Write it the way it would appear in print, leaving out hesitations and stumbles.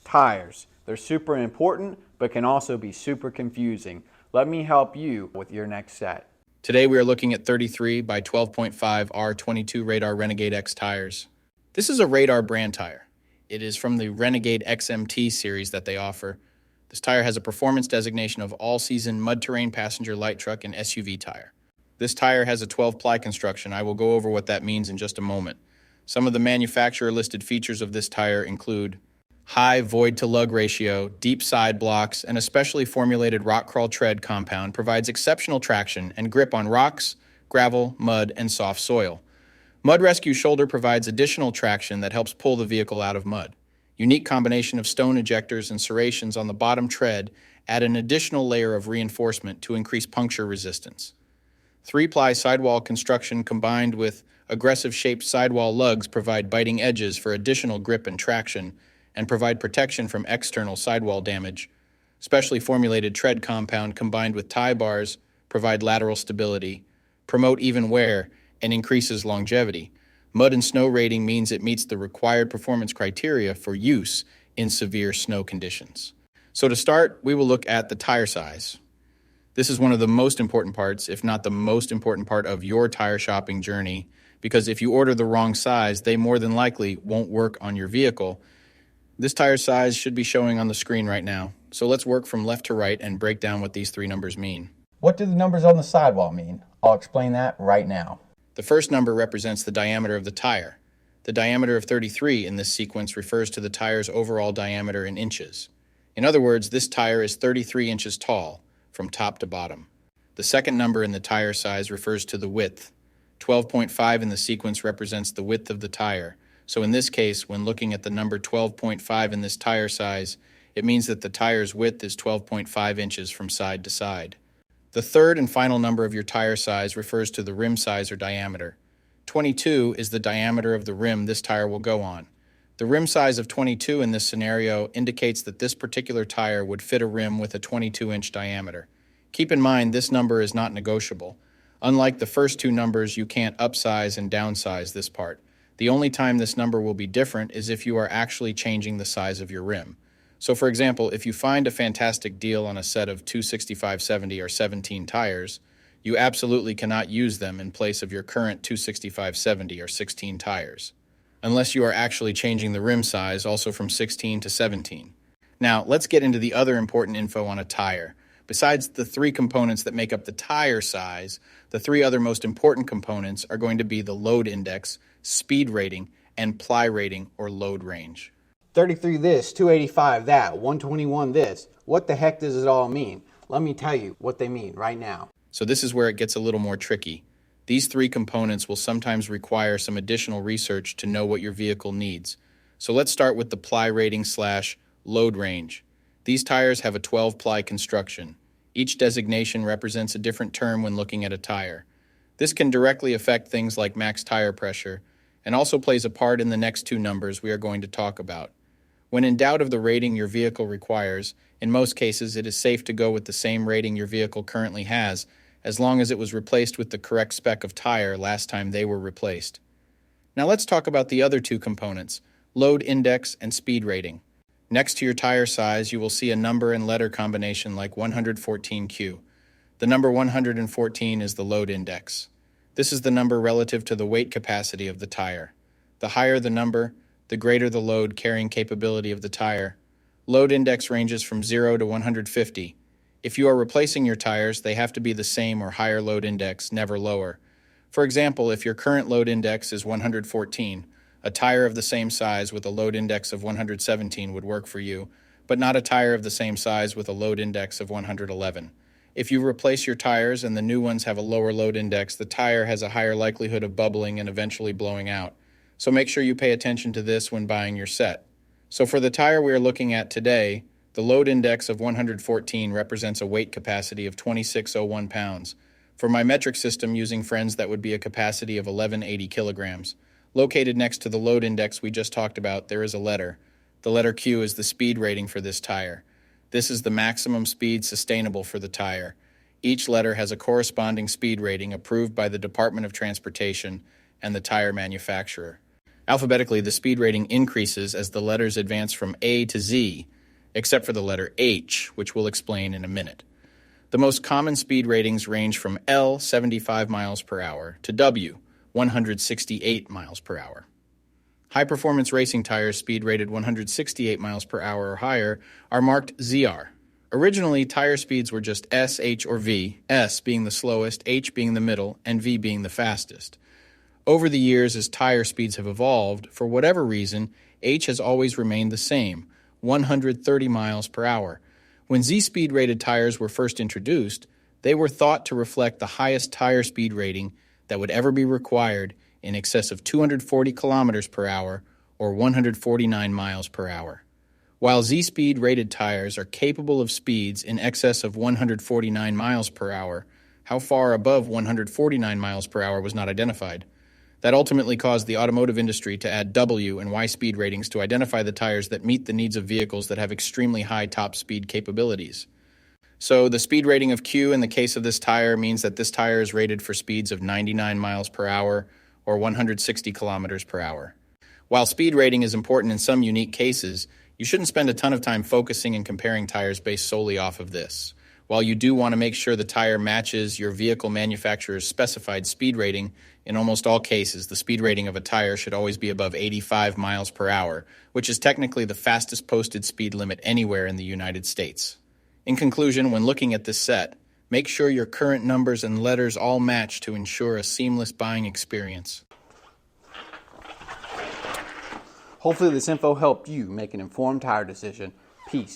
Tires. They're super important, but can also be super confusing. Let me help you with your next set. Today we are looking at 33 by 12.5 R22 Radar Renegade-X tires. This is a Radar brand tire. It is from the Renegade XMT series that they offer. This tire has a performance designation of all-season mud-terrain passenger light truck and SUV tire. This tire has a 12-ply construction. I will go over what that means in just a moment. Some of the manufacturer-listed features of this tire include high void-to-lug ratio, deep side blocks, and a specially formulated rock crawl tread compound provides exceptional traction and grip on rocks, gravel, mud, and soft soil. Mud Rescue Shoulder provides additional traction that helps pull the vehicle out of mud. Unique combination of stone ejectors and serrations on the bottom tread add an additional layer of reinforcement to increase puncture resistance. 3-ply sidewall construction combined with aggressive-shaped sidewall lugs provide biting edges for additional grip and traction, and provide protection from external sidewall damage. Specially formulated tread compound combined with tie bars provide lateral stability, promote even wear, and increases longevity. Mud and snow rating means it meets the required performance criteria for use in severe snow conditions. So to start, we will look at the tire size. This is one of the most important parts, if not the most important part of your tire shopping journey, because if you order the wrong size, they more than likely won't work on your vehicle. This tire size should be showing on the screen right now. So let's work from left to right and break down what these three numbers mean. What do the numbers on the sidewall mean? I'll explain that right now. The first number represents the diameter of the tire. The diameter of 33 in this sequence refers to the tire's overall diameter in inches. In other words, this tire is 33 inches tall, from top to bottom. The second number in the tire size refers to the width. 12.5 in the sequence represents the width of the tire. So in this case, when looking at the number 12.5 in this tire size, it means that the tire's width is 12.5 inches from side to side. The third and final number of your tire size refers to the rim size or diameter. 22 is the diameter of the rim this tire will go on. The rim size of 22 in this scenario indicates that this particular tire would fit a rim with a 22-inch diameter. Keep in mind, this number is not negotiable. Unlike the first two numbers, you can't upsize and downsize this part. The only time this number will be different is if you are actually changing the size of your rim. So for example, if you find a fantastic deal on a set of 265/70 or 17 tires, you absolutely cannot use them in place of your current 265/70 or 16 tires, unless you are actually changing the rim size also from 16 to 17. Now, let's get into the other important info on a tire. Besides the three components that make up the tire size, the three other most important components are going to be the load index, speed rating, and ply rating or load range. 33 this, 285 that, 121 this. What the heck does it all mean? Let me tell you what they mean right now. So this is where it gets a little more tricky. These three components will sometimes require some additional research to know what your vehicle needs. So let's start with the ply rating / load range. These tires have a 12-ply construction. Each designation represents a different term when looking at a tire. This can directly affect things like max tire pressure, and also plays a part in the next two numbers we are going to talk about. When in doubt of the rating your vehicle requires, in most cases it is safe to go with the same rating your vehicle currently has, as long as it was replaced with the correct spec of tire last time they were replaced. Now let's talk about the other two components, load index and speed rating. Next to your tire size, you will see a number and letter combination like 114Q. The number 114 is the load index. This is the number relative to the weight capacity of the tire. The higher the number, the greater the load carrying capability of the tire. Load index ranges from 0 to 150. If you are replacing your tires, they have to be the same or higher load index, never lower. For example, if your current load index is 114, a tire of the same size with a load index of 117 would work for you, but not a tire of the same size with a load index of 111. If you replace your tires and the new ones have a lower load index, the tire has a higher likelihood of bubbling and eventually blowing out. So make sure you pay attention to this when buying your set. So for the tire we are looking at today, the load index of 114 represents a weight capacity of 2601 pounds. For my metric system using friends, that would be a capacity of 1180 kilograms. Located next to the load index we just talked about, there is a letter. The letter Q is the speed rating for this tire. This is the maximum speed sustainable for the tire. Each letter has a corresponding speed rating approved by the Department of Transportation and the tire manufacturer. Alphabetically, the speed rating increases as the letters advance from A to Z, except for the letter H, which we'll explain in a minute. The most common speed ratings range from L, 75 miles per hour, to W, 168 miles per hour. High-performance racing tires speed rated 168 miles per hour or higher are marked ZR. Originally, tire speeds were just S, H, or V, S being the slowest, H being the middle, and V being the fastest. Over the years, as tire speeds have evolved, for whatever reason, H has always remained the same, 130 miles per hour. When Z-speed rated tires were first introduced, they were thought to reflect the highest tire speed rating that would ever be required, in excess of 240 kilometers per hour or 149 miles per hour. While Z-speed rated tires are capable of speeds in excess of 149 miles per hour, how far above 149 miles per hour was not identified. That ultimately caused the automotive industry to add W and Y speed ratings to identify the tires that meet the needs of vehicles that have extremely high top speed capabilities. So the speed rating of Q in the case of this tire means that this tire is rated for speeds of 99 miles per hour or 160 kilometers per hour. While speed rating is important in some unique cases, you shouldn't spend a ton of time focusing and comparing tires based solely off of this. While you do want to make sure the tire matches your vehicle manufacturer's specified speed rating, in almost all cases, the speed rating of a tire should always be above 85 miles per hour, which is technically the fastest posted speed limit anywhere in the United States. In conclusion, when looking at this set, make sure your current numbers and letters all match to ensure a seamless buying experience. Hopefully this info helped you make an informed tire decision. Peace.